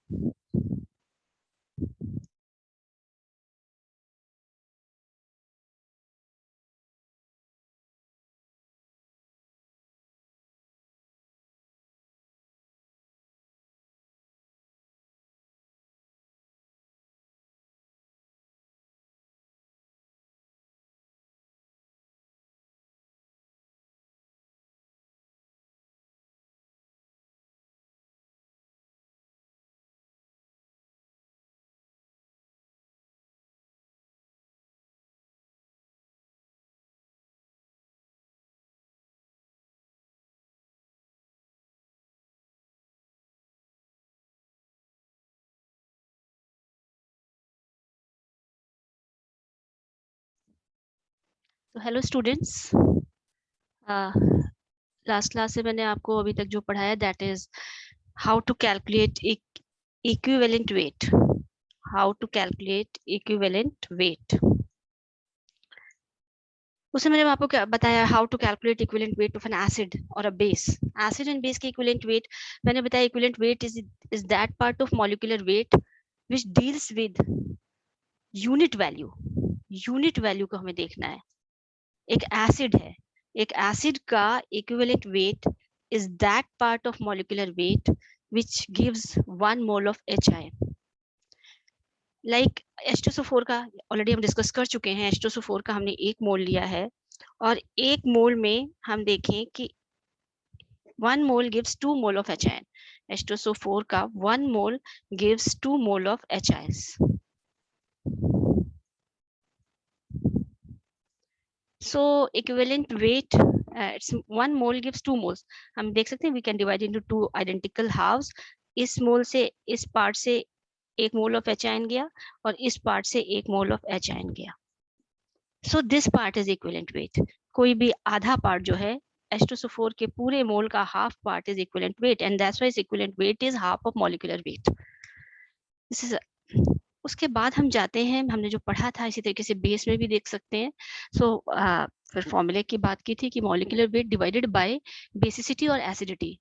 तो hello students, last class से मैंने आपको अभी तक जो पढ़ाया that is how to calculate equivalent weight. How to calculate equivalent weight, उससे मैंने आपको क्या बताया, how to calculate equivalent weight of an acid और a base. Acid and base के इक्विवेलेंट वेट मैंने बताया, equivalent weight is that part of molecular weight which deals with unit value. Unit value को हमें देखना है। एक एसिड है, एक एसिड का equivalent weight is that part of molecular weight which gives 1 mole of HI. Like H2SO4 का already हम डिस्कस कर चुके हैं। H2SO4 का हमने 1 मोल लिया है और 1 मोल में हम देखें कि 1 mole gives 2 mole of HI. H2SO4 का 1 mole gives 2 mole of HIs. So equivalent weight, it's 1 mole gives 2 moles. हम देख सकते हैं we can divide into 2 identical halves. इस मोल से, इस पार्ट से 1 मोल ऑफ एच आयन गया और इस पार्ट से 1 मोल ऑफ एच आयन गया. So this part is equivalent weight. कोई भी आधा पार्ट जो है H2SO4 के पूरे मोल का half part is equivalent weight and that's why its equivalent weight is half of molecular weight. This is उसके बाद हम जाते हैं, हमने जो पढ़ा था इसी तरीके से बेस में भी देख सकते हैं. सो फिर फॉर्मूले की बात की थी कि molecular weight divided by basicity और एसिडिटी.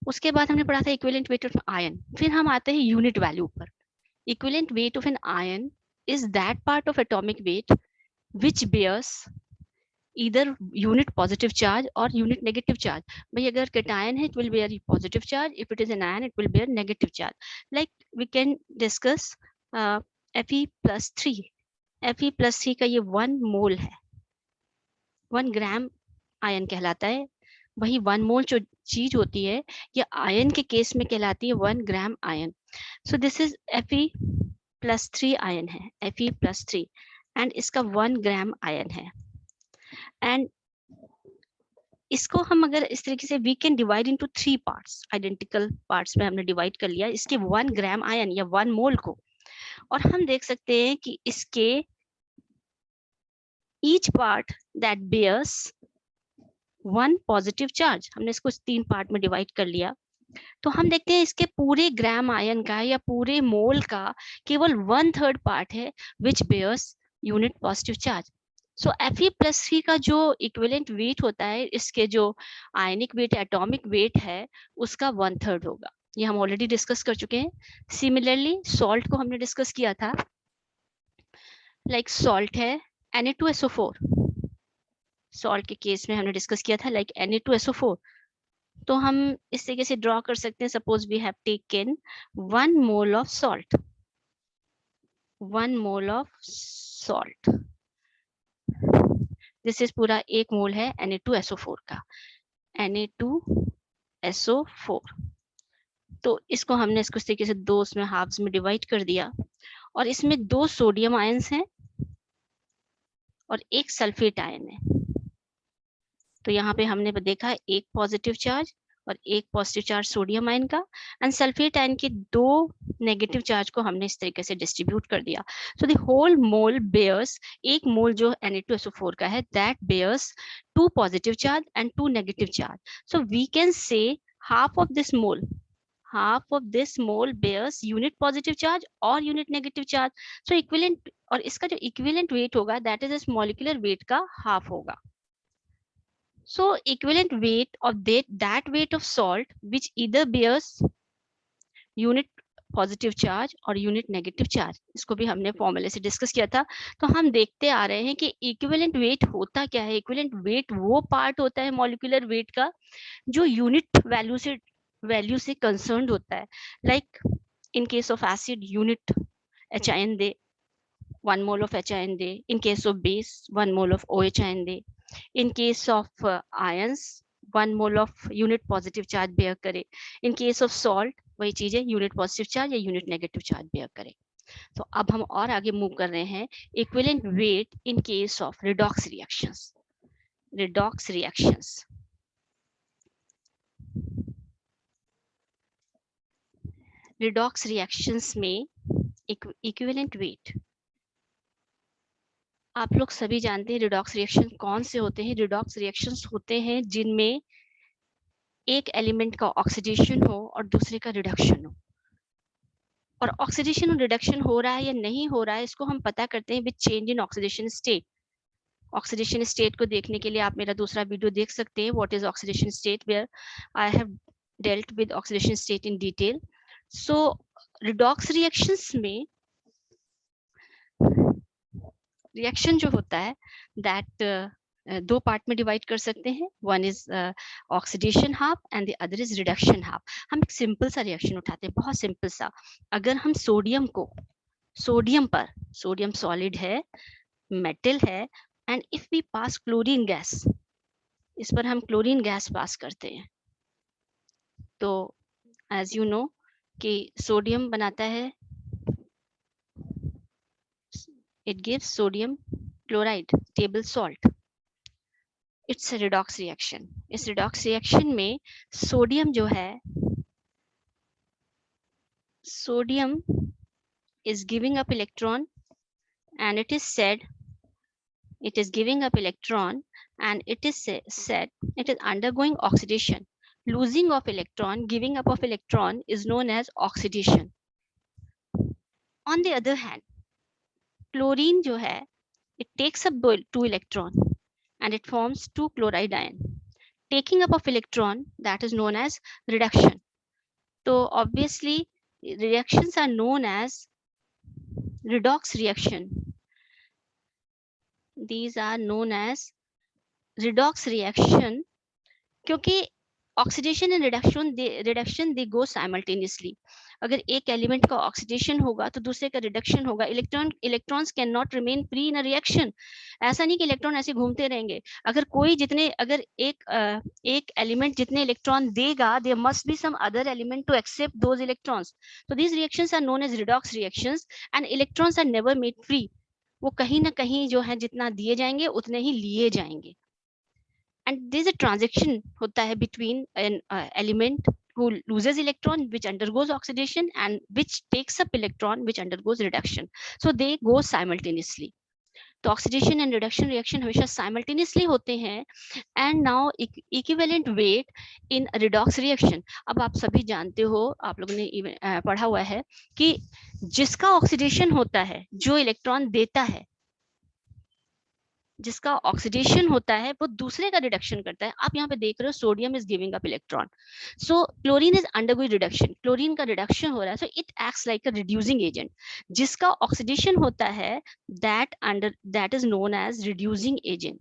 उसके बाद हमने पढ़ा था इक्विवेलेंट वेट ऑफ आयन. फिर हम आते हैं यूनिट वैल्यू पर. Equivalent weight of an ion is that part of atomic weight which bears either unit positive charge or unit negative charge. भाई अगर cation है it will bear positive charge, if it is an ion it will bear negative charge. Like we can discuss Fe plus 3. Fe plus 3 का ये 1 मोल है, 1 gram ion कहलाता है. वही 1 mole जो चीज होती है ये आयन के केस में कहलाती है 1 gram ion. So this is Fe plus 3 ion है, Fe plus 3 एंड इसका 1 ग्राम आयन है. एंड इसको हम अगर इस तरीके से we can divide into 3 parts, identical parts में हमने डिवाइड कर लिया इसके 1 ग्राम आयन या 1 मोल को. और हम देख सकते हैं कि इसके each part that bears 1 positive charge, हमने इसको 3 पार्ट में डिवाइड कर लिया. तो हम देखते हैं इसके पूरे ग्राम आयन का या पूरे मोल का केवल 1/3 पार्ट है विच बेयर्स यूनिट पॉजिटिव चार्ज. सो Fe plus 3 का जो इक्विवेलेंट वेट होता है, इसके जो आयनिक वेट एटॉमिक वेट है उसका 1/3 होगा. ये हम ऑलरेडी डिस्कस कर चुके हैं. सिमिलरली सॉल्ट को हमने डिस्कस किया था. लाइक सॉल्ट है Na2SO4. सॉल्ट के केस में हमने डिस्कस किया था लाइक Na2SO4. तो हम इस तरीके से ड्रॉ कर सकते हैं. Suppose we have taken 1 mole of salt, 1 mole of salt. This is पूरा 1 मोल है Na2SO4 का, Na2SO4. तो इसको हमने इसको इस तरीके से 2 उसमें हाफ्स में डिवाइड कर दिया और इसमें 2 सोडियम आयंस हैं और 1 सल्फेट आयन है. तो यहाँ पे हमने देखा 1 पॉजिटिव चार्ज और 1 पॉजिटिव चार्ज सोडियम आयन का, एंड सल्फेट आयन के 2 नेगेटिव चार्ज को हमने इस तरीके से डिस्ट्रीब्यूट कर दिया. So the whole mole bears, 1 mole जो Na2SO4 का है that bears 2 positive charge and 2 negative charge. So we can say half of this mole, half of this mole bears unit positive charge or unit negative charge. So equivalent, और इसका जो equivalent weight होगा that is इस molecular weight का half होगा. So equivalent weight of that weight of salt which either bears unit positive charge और unit negative charge, इसको भी हमने फॉर्मूले से डिस्कस किया था। तो हम देखते आ रहे हैं कि इक्विवेलेंट वेट होता क्या है। इक्विवेलेंट वेट वो पार्ट होता है मॉलिक्यूलर वेट का जो यूनिट वैल्यू से कंसर्न्ड होता है। Like in case of acid unit HIN they, 1 mole of HIN they. In case of base, 1 mole of OHIN they. In case of ions, 1 mole of unit positive charge bear करे। In case of salt, वही चीज है, unit positive charge या unit negative charge bear करे। तो अब हम और आगे मूव कर रहे हैं, equivalent weight in case of redox reactions. Redox reactions, redox reactions में इक्विवेलेंट वेट, आप लोग सभी जानते हैं रिडॉक्स रिएक्शन कौन से होते हैं। रिडॉक्स रिएक्शंस होते हैं जिनमें एक एलिमेंट का ऑक्सीडेशन हो और दूसरे का रिडक्शन हो। और ऑक्सीडेशन और रिडक्शन हो रहा है या नहीं हो रहा है, इसको हम पता करते हैं with change in oxidation state. Oxidation state को देखने के लिए आप मेरा दूसरा वीडियो देख सकते हैं, what is oxidation state, where I have dealt with oxidation state in detail. So redox reactions में रिएक्शन जो होता है दैट दो पार्ट में डिवाइड कर सकते हैं। One is oxidation half and the other is reduction half. हम एक सिंपल सा रिएक्शन उठाते हैं, बहुत सिंपल सा। अगर हम सोडियम को, सोडियम पर, सोडियम सॉलिड है, मेटल है, and if we pass chlorine gas, इस पर हम क्लोरीन गैस पास करते हैं, तो एज यू नो कि सोडियम बनाता है, it gives sodium chloride, table salt. It's a redox reaction. इस redox reaction में सोडियम जो है, sodium is giving up electron and it is said, it is giving up electron and it is said it is undergoing oxidation. Losing of electron, giving up of electron is known as oxidation. On the other hand, chlorine जो है, it takes up 2 electron and it forms 2 chloride ion. Taking up of electron, that is known as reduction. So obviously reactions are known as redox reaction. These are known as redox reaction क्योंकि oxidation and reduction they go simultaneously. अगर एक element का oxidation होगा तो दूसरे का reduction होगा। Electrons can not remain free in a reaction. ऐसा नहीं कि इलेक्ट्रॉन ऐसे घूमते रहेंगे। अगर एक एलिमेंट जितने इलेक्ट्रॉन देगा, there must be some other element to accept those electrons. तो these reactions are known as redox reactions and electrons are never made free. वो कहीं ना कहीं जो है जितना दिए जाएंगे उतने ही लिए जाएंगे। and there is a transaction होता है between an element who loses electron which undergoes oxidation and which takes up electron which undergoes reduction, so they go simultaneously. तो ऑक्सीडेशन एंड रिडक्शन रिएक्शन हमेशा साइमल्टेनियसली होते हैं। And now equivalent weight in redox reaction, अब आप सभी जानते हो, आप लोगों ने पढ़ा हुआ है कि जिसका ऑक्सीडेशन होता है, जो इलेक्ट्रॉन देता है, जिसका ऑक्सीडेशन होता है, वो दूसरे का रिडक्शन करता है। आप यहाँ पे देख रहे हो sodium is giving up electron, so chlorine is undergoing reduction, chlorine का रिडक्शन हो रहा है, so it acts like a reducing agent. जिसका ऑक्सीडेशन होता है that is known as reducing agent,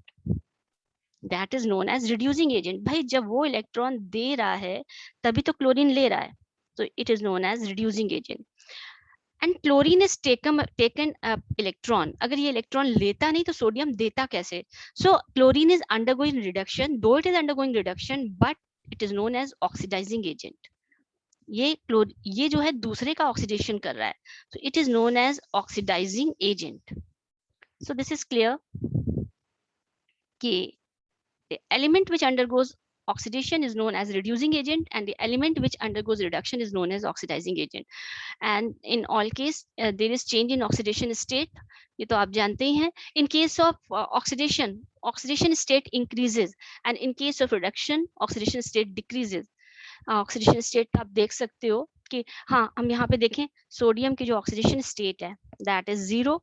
that is known as reducing agent. भाई जब वो इलेक्ट्रॉन दे रहा है तभी तो क्लोरीन ले रहा है, so it is known as reducing agent. And chlorine is taken electron. अगर ये इलेक्ट्रॉन लेता नहीं तो सोडियम देता कैसे? So chlorine is undergoing reduction, though it is undergoing reduction, but it is known as oxidizing agent. ये जो है दूसरे का ऑक्सीडेशन कर रहा है, so it is known as oxidizing agent. So this is clear कि the element which undergoes oxidation is known as reducing agent and the element which undergoes reduction is known as oxidizing agent. And in all case there is change in oxidation state, ये तो आप जानते ही हैं. In case of oxidation state increases and in case of reduction oxidation state decreases. Oxidation state आप देख सकते हो कि हाँ, हम यहाँ पे देखें सोडियम की जो ऑक्सीडेशन स्टेट है दैट इज 0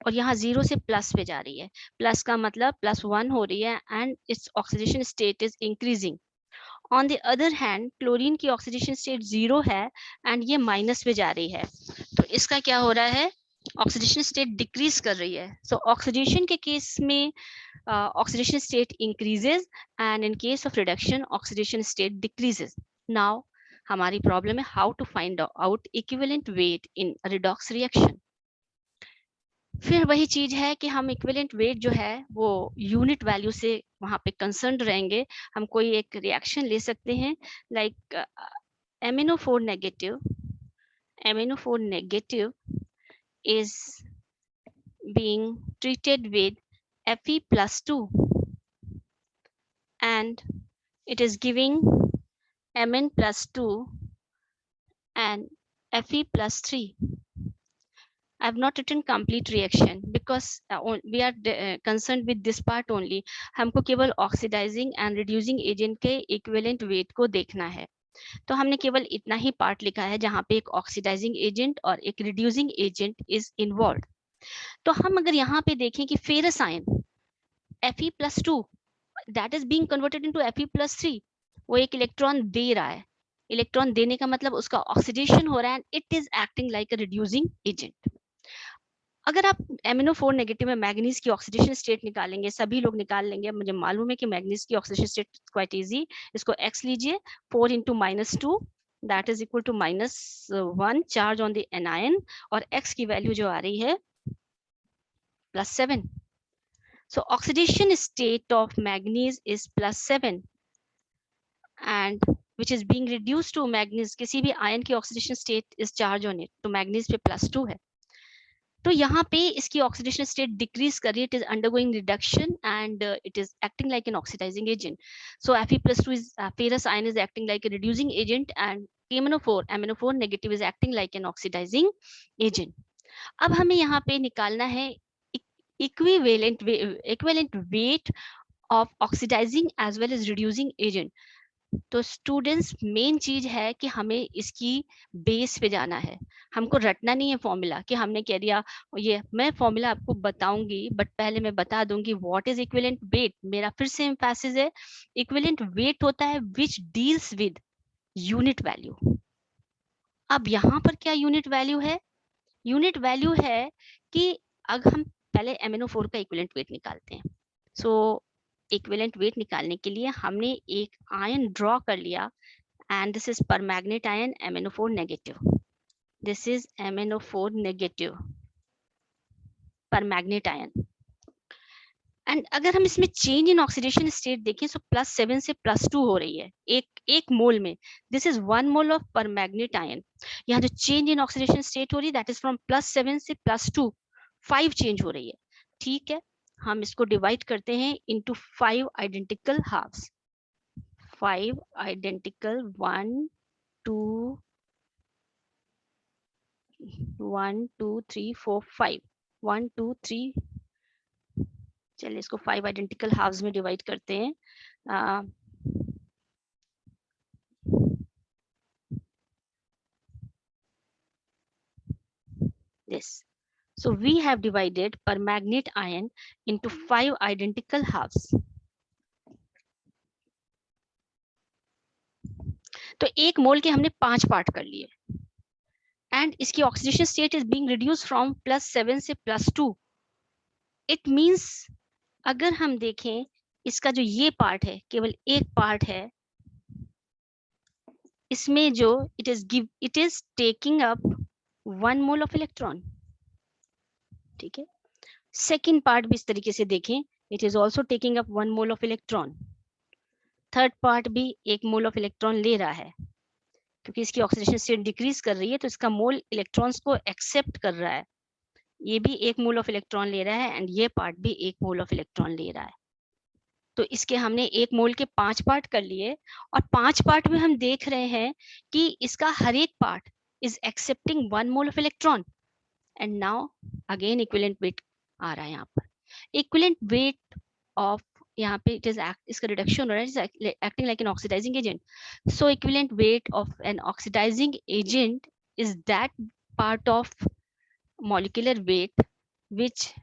और यहाँ 0 से प्लस पे जा रही है, प्लस का मतलब +1 हो रही है and its oxidation state is increasing. On the other hand chlorine की ऑक्सीडेशन स्टेट 0 है एंड ये माइनस पे जा रही है, तो इसका क्या हो रहा है, ऑक्सीडेशन स्टेट डिक्रीज कर रही है. सो ऑक्सीडेशन के केस में oxidation state increases and in case of reduction oxidation state decreases. Now हमारी प्रॉब्लम है how to find out equivalent weight in a redox reaction. फिर वही चीज है कि हम इक्विवेलेंट वेट जो है वो यूनिट वैल्यू से वहां पे कंसर्न रहेंगे. हम कोई एक रिएक्शन ले सकते हैं like MnO4 negative is being treated with Fe+2 and it is giving Mn+2 and Fe+3. I have not written complete reaction because we are concerned with this part only. हमको केवल oxidising and reducing agent के equivalent wait को देखना है, तो हमने केवल इतना ही पार्ट लिखा है जहाँ पे एक ऑक्सीडाइजिंग एजेंट और एक रिड्यूसिंग एजेंट इज इन्वॉल्व. तो हम अगर यहाँ पे देखें कि ferrous ion Fe+2 that is being converted into Fe+3, वो एक इलेक्ट्रॉन दे रहा है. इलेक्ट्रॉन देने का मतलब उसका ऑक्सीडेशन हो रहा है and it is acting like a reducing agent. अगर आप MnO4 नेगेटिव में मैग्नीज की ऑक्सीडेशन स्टेट निकालेंगे, सभी लोग निकाल लेंगे, मुझे मालूम है कि मैग्नीज की ऑक्सीडेशन स्टेट क्वाइट इजी. इसको x लीजिए, 4 into -2 that is equal to -1 charge on the anion और x की वैल्यू जो आ रही है +7. So oxidation state of manganese is +7 and which is being reduced to manganese. किसी भी आयन की oxidation state is charge on it, तो मैग्नीज पे +2 है. तो यहाँ पे इसकी ऑक्सीडेशन स्टेट डिक्रीज कर रही है, it is undergoing reduction and it is acting like an oxidising agent. So Fe+2 is ferrous ion is acting like a reducing agent and MnO4 negative is acting like an oxidizing agent. अब हमें यहाँ पे निकालना है equivalent weight of oxidizing as well as reducing agent. तो students main चीज है कि हमें इसकी बेस पे जाना है, हमको रटना नहीं है फॉर्मूला कि हमने कह दिया ये. मैं फॉर्मूला आपको बताऊंगी बट पहले मैं बता दूंगी व्हाट इज इक्विवेलेंट वेट. मेरा फिर से एम्फेसिस है, इक्विवेलेंट वेट होता है which deals with unit value. अब यहाँ पर क्या यूनिट वैल्यू है, यूनिट वैल्यू है कि अगर हम पहले MnO4 का इक्विवेलेंट वेट निकालते हैं. सो इक्विवेलेंट वेट निकालने के लिए हमने एक आयन ड्रॉ कर लिया and this is permanganate ion MnO4 negative. This is MnO4 negative permanganate ion. And अगर हम इसमें चेंज इन ऑक्सीडेशन स्टेट देखें तो +7 से +2 हो रही है एक मोल में. This is 1 mole of परमैग्नेट ion. यहाँ जो चेंज इन ऑक्सीडेशन स्टेट हो रही है दैट इज फ्रॉम +7 से +2, 5 चेंज हो रही है. ठीक है, हम इसको डिवाइड करते हैं इनटू 5 आइडेंटिकल हाफ्स. 5 आइडेंटिकल 1 2 1 2 3 4 5 1 2 3. चलिए इसको 5 आइडेंटिकल हाफ्स में डिवाइड करते हैं. This. So we have divided permanganate ion into 5 identical halves. तो एक मोल के हमने 5 पार्ट कर लिए एंड इसकी oxidation state is being reduce from +7 से +2. इट मींस अगर हम देखें इसका जो ये पार्ट है केवल एक पार्ट है, इसमें जो it is taking up 1 mole of electron. ठीक है, सेकेंड पार्ट भी इस तरीके से देखें, it is also taking up 1 mole of electron. Third part भी 1 मोल ऑफ इलेक्ट्रॉन ले रहा है क्योंकि इसकी ऑक्सीडेशन स्टेट डिक्रीज कर रही है, तो इसका मोल इलेक्ट्रॉन्स को एक्सेप्ट कर रहा है. ये भी 1 मोल ऑफ इलेक्ट्रॉन ले रहा है एंड ये पार्ट भी 1 मोल ऑफ इलेक्ट्रॉन ले रहा है. तो इसके हमने 1 मोल के 5 पार्ट कर लिए और 5 पार्ट में हम देख रहे हैं कि इसका हर एक part is accepting 1 mole of electron. And now again equivalent weight आ रहा है यहाँ पर. इक्विवेलेंट वेट ऑफ यहाँ पे इट इज इसका रिडक्शन हो रहा है, acting like an oxidising agent. So equivalent weight of an oxidising agent is that part of molecular weight which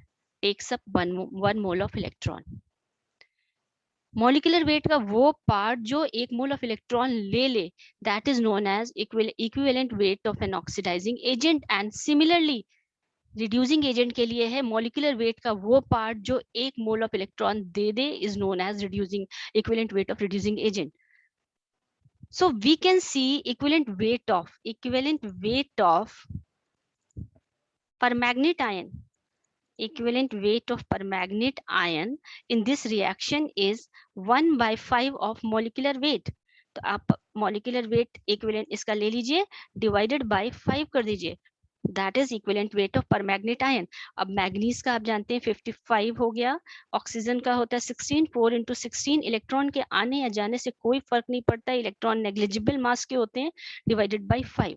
takes up one mole of electron. Molecular weight का वो part जो एक mole of electron ले ले, that is known as equivalent weight of an oxidising agent. And similarly reducing agent के लिए है, molecular weight का वो पार्ट जो एक मोल ऑफ इलेक्ट्रॉन दे दे is known as reducing equivalent weight of reducing agent. So we can see equivalent weight of permanganate ion. Equivalent weight of permanganate ion in this reaction is 1/5 of molecular weight. तो आप molecular weight equivalent इसका ले लीजिए, divided by 5 कर दीजिए, that is equivalent weight of permanganate ion. अब manganese का आप जानते हैं 55 हो गया, ऑक्सीजन का होता है 16, 4 into 16, इलेक्ट्रॉन के आने या जाने से कोई फर्क नहीं पड़ता, इलेक्ट्रॉन नेग्लिजिबल मास के होते हैं, divided by 5.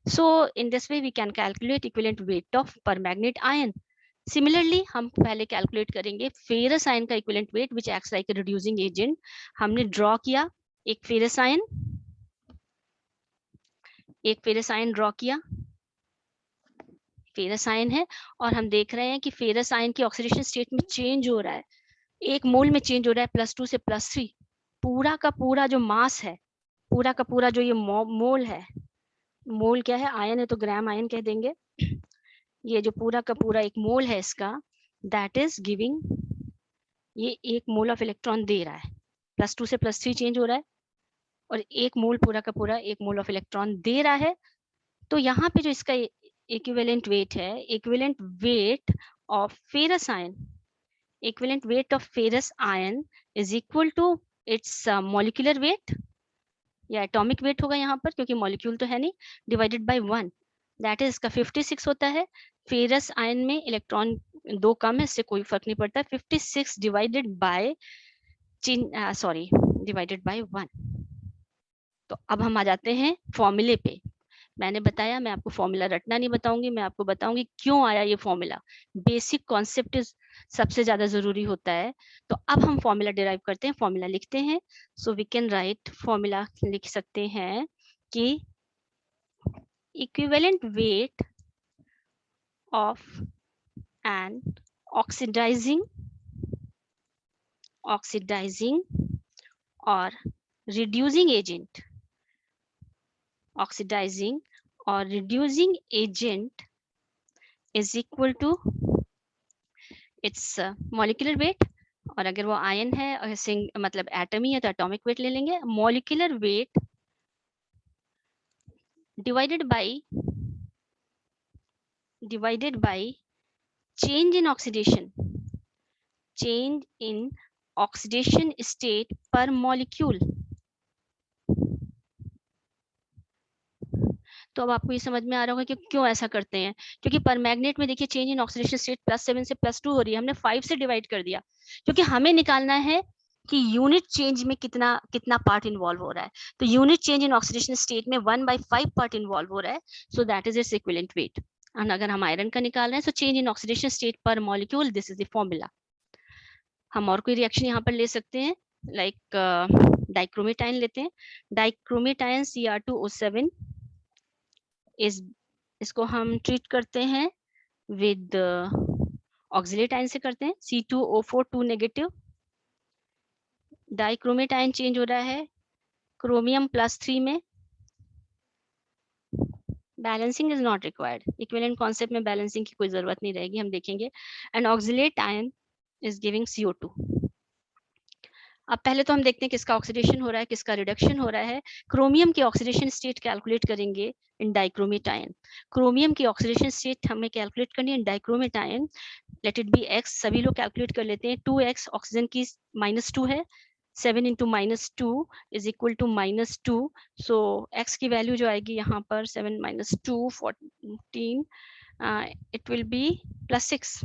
So in this way we can calculate equivalent weight of permanganate ion. Similarly हम पहले कैलकुलेट करेंगे फेरस आयन का equivalent weight which acts like a reducing agent. हमने ड्रॉ किया एक फेरस आयन ड्रॉ किया, फेरस आयन है, और हम देख रहे हैं कि फेरस आयन की ऑक्सीडेशन स्टेट में चेंज हो रहा है, एक मोल में चेंज हो रहा है +2 से +3। पूरा का पूरा जो मास है, पूरा का पूरा जो ये मोल है, मोल क्या है, आयन है तो ग्राम आयन कह देंगे, ये जो पूरा का पूरा एक मोल है इसका, दैट इज गिविंग, ये एक मोल ऑफ इलेक्ट्रॉन दे रहा है, +2 से +3 चेंज हो रहा है, और एक मोल पूरा का पूरा एक मोल ऑफ इलेक्ट्रॉन दे रहा है। तो यहाँ पे जो इसका इक्विवेलेंट वेट है, equivalent weight of ferrous ion, equivalent weight of ferrous ion is equal to its molecular weight या एटॉमिक वेट होगा यहाँ पर, क्योंकि मॉलिक्यूल तो है नहीं, डिवाइडेड बाय 1, दैट इज इसका 56 होता है। फेरस आयन में इलेक्ट्रॉन 2 कम है, इससे कोई फर्क नहीं पड़ता, 56 डिवाइडेड बाय डिवाइडेड बाय 1। तो अब हम आ जाते हैं फॉर्मूले पे। मैंने बताया मैं आपको फॉर्मूला रटना नहीं बताऊंगी, मैं आपको बताऊंगी क्यों आया ये फॉर्मूला, बेसिक कॉन्सेप्ट सबसे ज्यादा जरूरी होता है। तो अब हम फॉर्मूला डिराइव करते हैं, फॉर्मूला लिखते हैं। So we can write, formula लिख सकते हैं कि equivalent weight of an oxidising और reducing agent, oxidizing or reducing agent is equal to its molecular weight, और अगर वो आयन है और मतलब एटमी है तो एटॉमिक वेट ले लेंगे, molecular weight divided by change in oxidation state per molecule। तो अब आपको ये समझ में आ रहा होगा कि क्यों ऐसा करते हैं, क्योंकि परमैग्नेट में देखिए चेंज इन ऑक्सीडेशन स्टेट +7 से +2 हो रही है, हमने 5 से डिवाइड कर दिया, क्योंकि हमें निकालना है कि यूनिट चेंज में कितना पार्ट इन्वॉल्व हो रहा है। तो unit change in oxidation state में 1/5 पार्ट इन्वॉल्व हो रहा है, so that is its equivalent weight. और अगर हम आयरन का निकाल रहे हैं, so change in oxidation state per molecule, this is the formula. हम और कोई रिएक्शन यहाँ पर ले सकते हैं, लाइक डाइक्रोमेट आयन लेते हैं, डाइक्रोमेट आयन Cr2O7 इसको हम ट्रीट करते हैं विद ऑक्सिलेट आयन से करते हैं, C2O4 2 negative, dichromate ion change हो रहा है क्रोमियम +3 में, balancing is not required, equivalent concept में बैलेंसिंग की कोई जरूरत नहीं रहेगी, हम देखेंगे। And oxalate ion is giving CO2। अब पहले तो हम देखते हैं किसका ऑक्सीडेशन हो रहा है, किसका रिडक्शन हो रहा है। क्रोमियम की ऑक्सीडेशन स्टेट कैलकुलेट करेंगे इन डाइक्रोमेट आयन। क्रोमियम की ऑक्सीडेशन स्टेट हमें कैलकुलेट करनी है in dichromate ion, let it be x, सभी लोग कैलकुलेट कर लेते हैं। 2x ऑक्सीजन की -2 है, 7 into -2 is equal to -2, so x की वैल्यू जो आएगी यहाँ पर 7 - 2 14, it will be +6।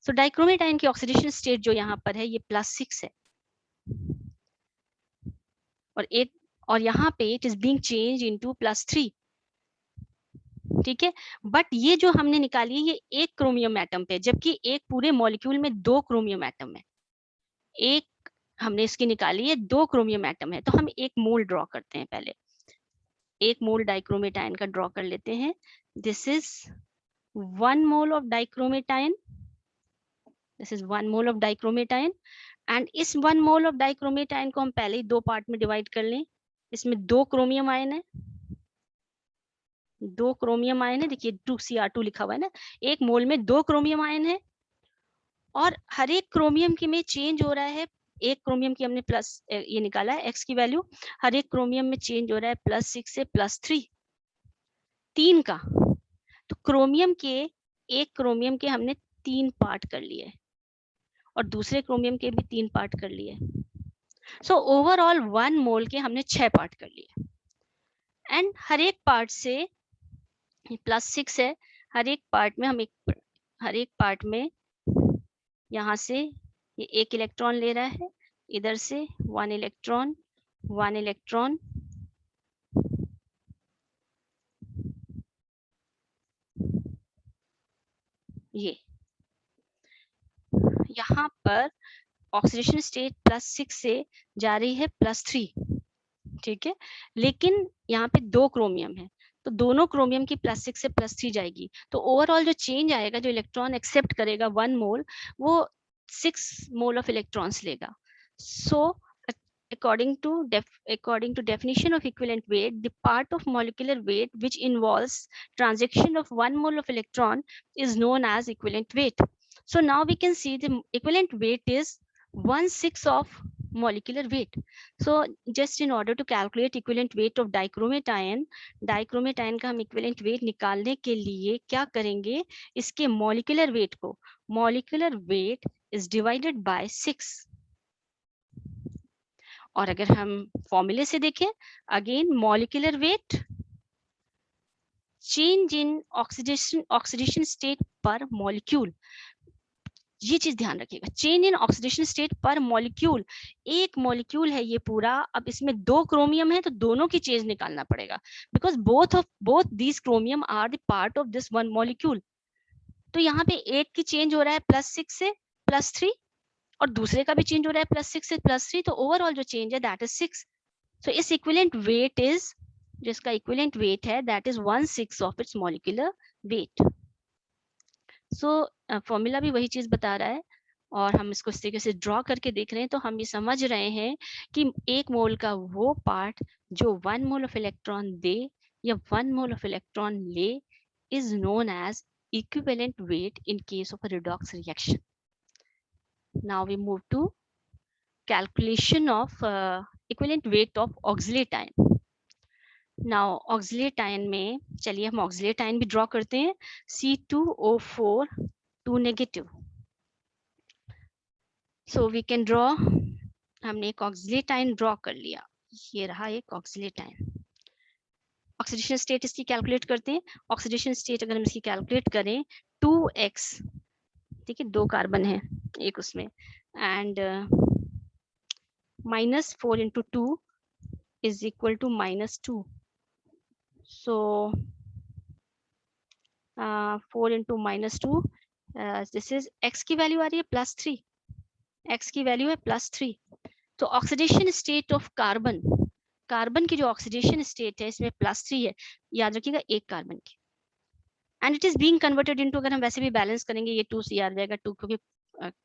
so dichromate ion की ऑक्सीडेशन स्टेट जो यहाँ पर है ये +6 है, और यहाँ पे it is being change into +3, ठीक है। बट ये जो हमने निकाली है ये एक क्रोमियम एटम पे, जबकि एक पूरे मॉलिक्यूल में 2 क्रोमियम एटम है, एक हमने इसकी निकाली है 2 क्रोमियम एटम है। तो हम एक मोल ड्रॉ करते हैं, पहले एक मोल डाइक्रोमेट आयन का ड्रॉ कर लेते हैं। This is 1 mole of dichromate ion, this is 1 mole of dichromate ion, and इस 1 मोल ऑफ डाइक्रोमेट आयन को हम पहले ही 2 पार्ट में डिवाइड कर लें। इसमें 2 क्रोमियम आयन है, 2 क्रोमियम आयन है, देखिए 2Cr2 लिखा हुआ है ना, एक मोल में 2 क्रोमियम आयन है और हर एक क्रोमियम की में चेंज हो रहा है। एक क्रोमियम की हमने प्लस ये निकाला है एक्स की वैल्यू, हर एक क्रोमियम में चेंज हो रहा है +6 से +3, 3 का। तो क्रोमियम के, एक क्रोमियम के हमने 3 पार्ट कर लिए और दूसरे क्रोमियम के भी 3 पार्ट कर लिए। सो ओवरऑल 1 मोल के हमने 6 पार्ट कर लिए एंड हर एक पार्ट से +6 है, हर एक पार्ट में हम हर एक पार्ट में यहाँ से ये 1 इलेक्ट्रॉन ले रहा है, इधर से 1 इलेक्ट्रॉन 1 इलेक्ट्रॉन, ये यहाँ पर ऑक्सीडेशन स्टेट +6 से जा रही है +3, ठीक है, लेकिन यहाँ पे 2 क्रोमियम है तो दोनों क्रोमियम की +6 से +3 जाएगी, तो ओवरऑल जो चेंज आएगा, जो इलेक्ट्रॉन एक्सेप्ट करेगा 1 मोल, वो 6 मोल ऑफ इलेक्ट्रॉन्स लेगा। सो according to definition of equivalent weight, the part of molecular weight which involves transaction of 1 mole of electron is known as equivalent weight. So now we can see the equivalent weight is 1/6 of molecular weight. So just in order to calculate equivalent weight of dichromate ion का हम equivalent weight निकालने के लिए क्या करेंगे, इसके molecular weight को, molecular weight is divided by 6। और अगर हम फॉर्मूले से देखें, again molecular weight change in oxidation state per molecule, ये चीज ध्यान रखिएगा, change in oxidation state per molecule. एक मॉलिक्यूल है ये पूरा, अब इसमें 2 क्रोमियम है तो दोनों की चेंज निकालना पड़ेगा, because both these chromium are the part of this one molecule. तो यहाँ पे एक की चेंज हो रहा है +6 से +3 और दूसरे का भी चेंज हो रहा है +6 से +3, तो ओवरऑल जो चेंज है दैट इज 6। सो इस इक्विवेलेंट वेट इज, जिसका इक्विवेलेंट वेट है that is 1/6 of its molecular wait. So formula भी वही चीज बता रहा है और हम इसको इस तरीके से ड्रॉ करके देख रहे हैं, तो हम ये समझ रहे हैं कि 1 मोल का वो पार्ट जो 1 मोल ऑफ इलेक्ट्रॉन दे या 1 मोल ऑफ इलेक्ट्रॉन ले is known as equivalent weight in case of a redox reaction. Now we move to calculation of equivalent weight of oxalate ion. Now oxalate ion में चलिए हम oxalate ion भी draw करते हैं, C2O4 2 negative. So we can draw, हमने एक oxalate ion draw कर लिया, ये रहा एक oxalate ion। ऑक्सीडेशन स्टेट इसकी कैलकुलेट करते हैं, ऑक्सीडेशन स्टेट अगर हम इसकी कैलकुलेट करें 2x, ठीक है, 2 कार्बन है एक उसमें, and -4 into 2 is equal to -2. So 4 into -2, this is x की वैल्यू आ रही है +3, x की वैल्यू है +3। तो oxidation state of carbon, carbon की जो ऑक्सीडेशन स्टेट है इसमें +3 है, याद रखिएगा एक कार्बन की, and it is being converted into, अगर हम वैसे भी बैलेंस करेंगे ये 2Cr जाएगा 2, क्योंकि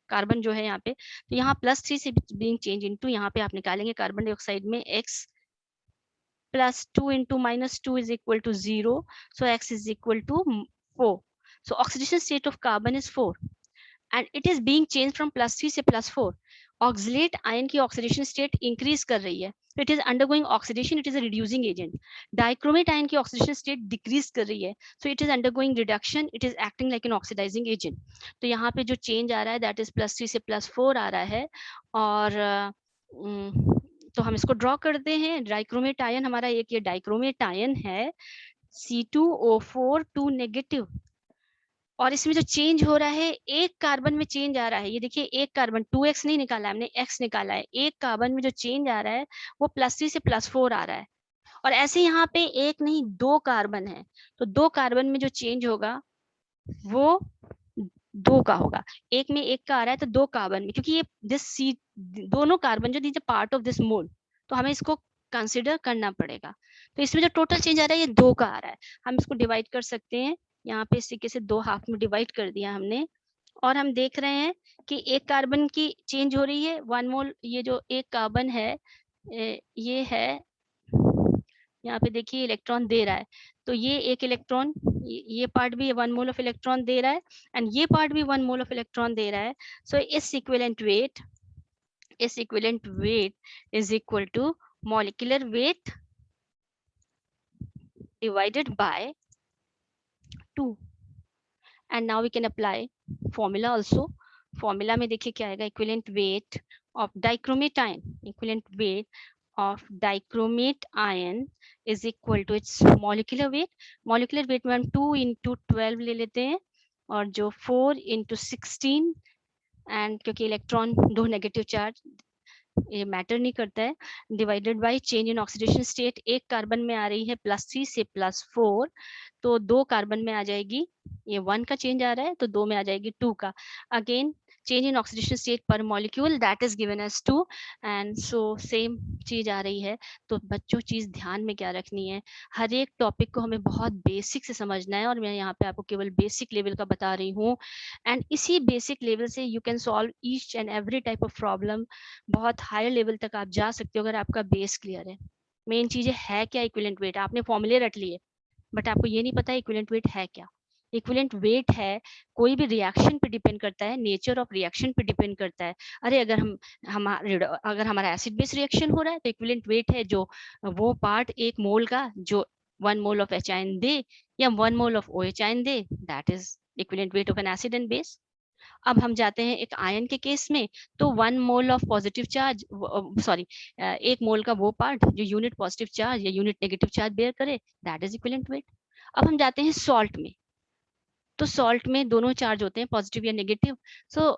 कार्बन जो है यहाँ पे, तो यहाँ +3 से बीइंग चेंज इनटू, यहाँ पे आप निकालेंगे कार्बन डाइऑक्साइड में x +2 into -2 is equal to 0, so x is equal to 4. So oxidation state of carbon is 4 and it is being changed from +3 से +4. ऑक्सलेट आयन की ऑक्सीडेशन स्टेट इंक्रीज कर रही है, तो it is undergoing oxidation, it is a reducing agent. Dichromate ion की oxidation state decrease कर रही है, so it is undergoing reduction, it is acting like an oxidising agent. तो यहाँ पे जो चेंज आ रहा है दैट इज +3 से +4 आ रहा है, और तो हम इसको ड्रॉ करते हैं। डाइक्रोमेट आयन हमारा एक ये डाइक्रोमेट आयन है C2O4 2 नेगेटिव, और इसमें जो चेंज हो रहा है एक कार्बन में चेंज आ रहा है, ये देखिए एक कार्बन 2x नहीं निकाला हमने, x निकाला है, एक कार्बन में जो चेंज आ रहा है वो +3 से +4 आ रहा है, और ऐसे यहाँ पे एक नहीं 2 कार्बन है, तो 2 कार्बन में जो चेंज होगा वो 2 का होगा, एक में 1 का आ रहा है तो 2 कार्बन में, क्योंकि ये दोनों कार्बन जो दीज पार्ट ऑफ दिस मोल, तो हमें इसको कंसिडर करना पड़ेगा। तो इसमें जो टोटल चेंज आ रहा है ये 2 का आ रहा है, हम इसको डिवाइड कर सकते हैं, यहाँ पे इस तरीके से 2 हाफ में डिवाइड कर दिया हमने, और हम देख रहे हैं कि एक कार्बन की चेंज हो रही है 1 मोल, ये जो एक कार्बन है ये है, यहाँ पे देखिए इलेक्ट्रॉन दे रहा है, तो ये एक इलेक्ट्रॉन, ये पार्ट भी 1 मोल ऑफ इलेक्ट्रॉन दे रहा है एंड ये पार्ट भी 1 मोल ऑफ इलेक्ट्रॉन दे रहा है. सो इस equivalent weight is equal to molecular weight divided by 2. And now we can apply formula also. Formula में देखिए क्या आएगा, equivalent weight of dichromate ion, equivalent weight of dichromate ion is equal to its molecular weight. Molecular weight में हम 2 into 12 ले लेते हैं और जो 4 into 16, एंड क्योंकि इलेक्ट्रॉन दो नेगेटिव चार्ज ये मैटर नहीं करता है, divided by change in oxidation state. एक कार्बन में आ रही है +3 से +4, तो 2 कार्बन में आ जाएगी, ये 1 का चेंज आ रहा है तो 2 में आ जाएगी 2 का. Again change in oxidation state per molecule that is given as 2, and so same चीज आ रही है. तो बच्चों चीज ध्यान में क्या रखनी है, हर एक टॉपिक को हमें बहुत बेसिक से समझना है और मैं यहाँ पे आपको केवल बेसिक लेवल का बता रही हूँ, एंड इसी बेसिक लेवल से you can solve each and every type of problem. बहुत हायर लेवल तक आप जा सकते हो अगर आपका बेस क्लियर है. मेन चीज है क्या, इक्विवेलेंट वेट. आपने फॉर्मूले रट लिए बट आपको ये नहीं पता इक्विवेलेंट वेट है क्या. इक्विवेलेंट वेट है, कोई भी रिएक्शन पे डिपेंड करता है, नेचर ऑफ रिएक्शन पे डिपेंड करता है. अरे अगर अगर हमारा एसिड बेस रिएक्शन हो रहा है तो इक्विवेलेंट वेट है जो वो पार्ट एक मोल का जो 1 मोल ऑफ एच आयन दे या 1 mole of O H ion दे, that is equivalent weight of an acid and base. अब हम जाते हैं एक आयन के केस में, तो 1 mole of positive charge, sorry 1 मोल का वो पार्ट जो यूनिट पॉजिटिव चार्ज या यूनिट नेगेटिव चार्ज बेयर करे, दैट इज इक्विवेलेंट वेट. अब हम जाते हैं सॉल्ट में, तो सॉल्ट में दोनों चार्ज होते हैं पॉजिटिव या नेगेटिव. सो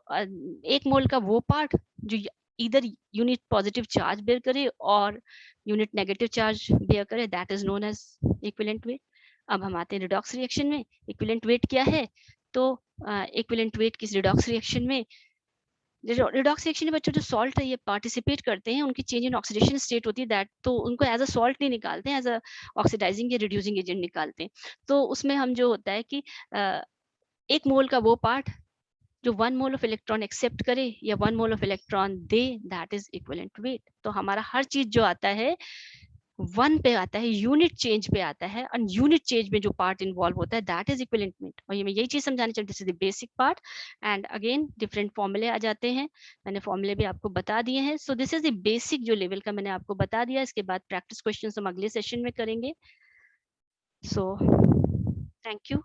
1 मोल का वो पार्ट जो इधर यूनिट पॉजिटिव चार्ज बेयर करे और यूनिट नेगेटिव चार्ज बेयर करे, that is known as equivalent weight. अब हम आते हैं रिडॉक्स रिएक्शन में. इक्विवेलेंट वेट क्या है, तो इक्विवेलेंट वेट किस रिडॉक्स रिएक्शन में, रिडॉक्स रिएक्शन में बच्चों जो सॉल्ट है ये पार्टिसिपेट करते हैं, उनकी चेंज इन ऑक्सीडेशन स्टेट होती है, दैट तो उनको एज अ सॉल्ट नहीं निकालते हैं, एज अ ऑक्सीडाइजिंग या रिड्यूसिंग एजेंट निकालते हैं. तो उसमें हम जो होता है कि 1 मोल का वो पार्ट जो 1 मोल ऑफ इलेक्ट्रॉन एक्सेप्ट करे या 1 mole of electron they, that is equivalent wait. तो हमारा हर चीज जो आता है 1 पे आता है, यूनिट चेंज पे आता है, और यूनिट चेंज में जो पार्ट इन्वॉल्व होता है दैट इज इक्विवेलेंट वेट. और ये मैं यही चीज समझाने चाहिए, this is the basic part. And again different फॉर्मूले आ जाते हैं, मैंने फॉर्मूले भी आपको बता दिए हैं. सो दिस इज द बेसिक जो लेवल का मैंने आपको बता दिया. इसके बाद प्रैक्टिस क्वेश्चन हम अगले सेशन में करेंगे. So thank you.